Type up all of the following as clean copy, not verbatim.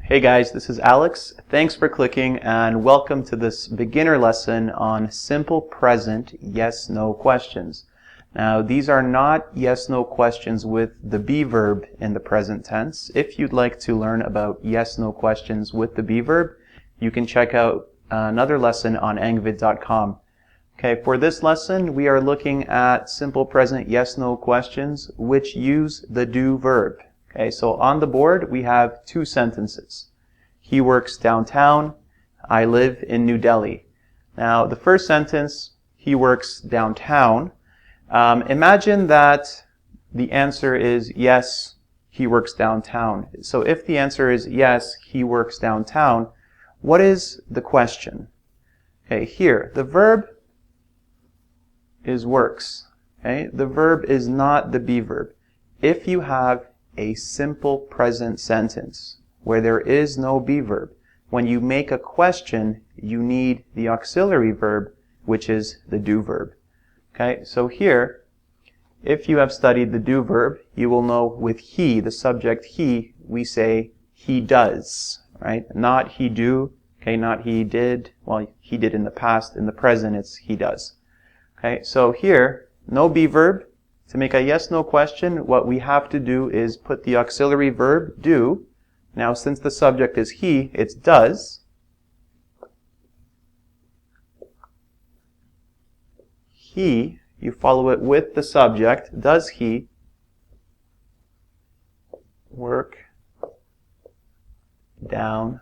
Hey guys, this is Alex. Thanks for clicking and welcome to this beginner lesson on simple present yes/no questions. Now, these are not yes/no questions with the be verb in the present tense. If you'd like to learn about yes/no questions with the be verb, you can check out another lesson on engVid.com. Okay, for this lesson, we are looking at simple present yes/no questions which use the do verb. Okay, so on the board, we have two sentences. He works downtown. I live in New Delhi. Now, the first sentence, he works downtown. Imagine that the answer is yes, he works downtown. So if the answer is yes, he works downtown, what is the question? Okay, here, the verb is works. Okay, the verb is not the be verb. If you have a simple present sentence where there is no be verb, when you make a question, you need the auxiliary verb, which is the do verb. Okay, so here, if you have studied the do verb, you will know with he, the subject he, we say he does, right? Not he do, okay, not he did. Well, he did in the past. In the present, it's he does. Okay, so here, no be verb. To make a yes/no question, what we have to do is put the auxiliary verb, do. Now, since the subject is he, it's does. He, you follow it with the subject, does he work downtown?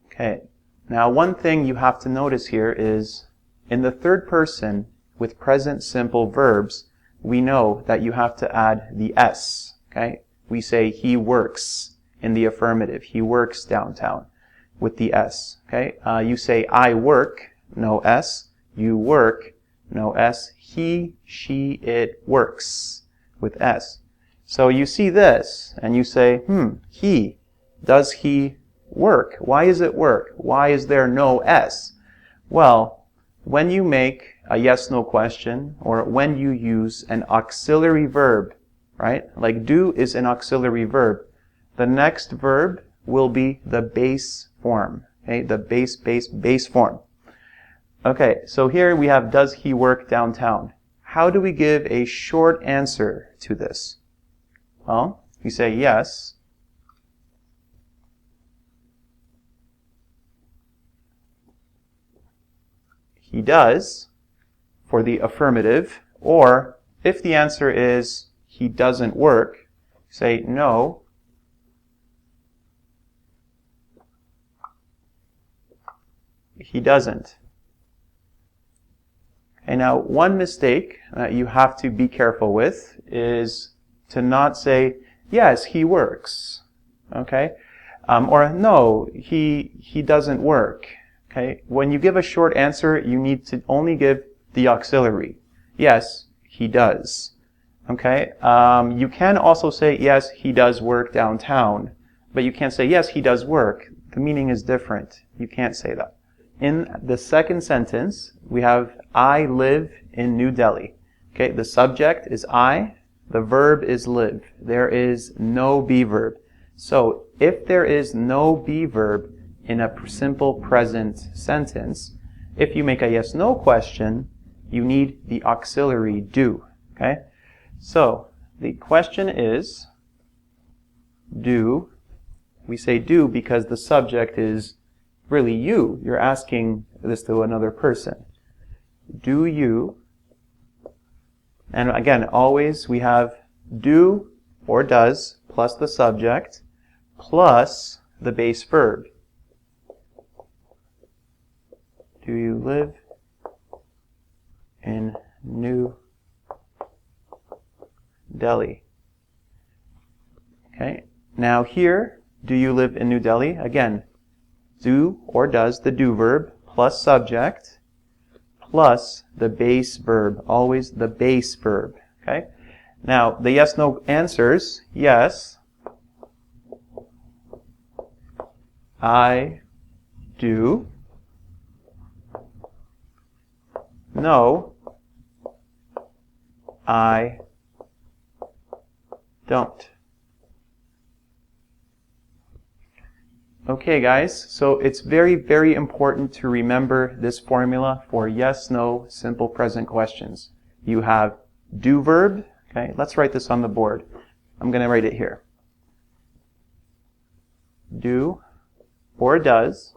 Okay, now one thing you have to notice here is in the third person, with present simple verbs, we know that you have to add the S, okay? We say he works in the affirmative. He works downtown with the S, okay? You say I work, no S. You work, no S. He, she, it works with S. So you see this and you say, he, does he work? Why is it work? Why is there no S? Well, when you make a yes/no question, or when you use an auxiliary verb, right? Like do is an auxiliary verb. The next verb will be the base form, okay? The base form. Okay, so here we have does he work downtown? How do we give a short answer to this? Well, you say yes. He does, for the affirmative, or if the answer is he doesn't work, say no. He doesn't. Okay, now one mistake that you have to be careful with is to not say yes, he works. Okay? Or no, he doesn't work. Okay? When you give a short answer, you need to only give the auxiliary. Yes, he does. Okay? You can also say, yes, he does work downtown, but you can't say, yes, he does work. The meaning is different. You can't say that. In the second sentence, we have, I live in New Delhi. Okay? The subject is I. The verb is live. There is no be verb. So, if there is no be verb in a simple present sentence, if you make a yes/no question, you need the auxiliary do. Okay? So, the question is, do. We say do because the subject is really you. You're asking this to another person. Do you? And again, always we have do or does plus the subject plus the base verb. Do you live in New Delhi? Okay. Now here, do you live in New Delhi? Again, do or does, the do verb, plus subject, plus the base verb. Always the base verb. Okay. Now, the yes/no answers, yes, I do. No, I don't. Okay guys, so it's very important to remember this formula for yes, no, simple present questions. You have do verb. Okay, let's write this on the board. I'm going to write it here. Do or does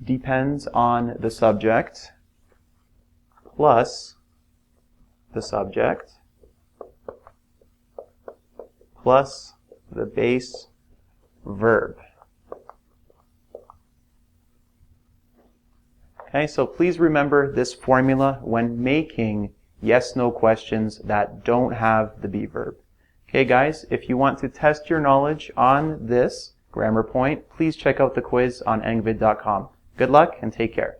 depends on the subject plus the subject plus the base verb. Okay, so please remember this formula when making yes-no questions that don't have the be verb. Okay guys, if you want to test your knowledge on this grammar point, please check out the quiz on engvid.com. Good luck and take care.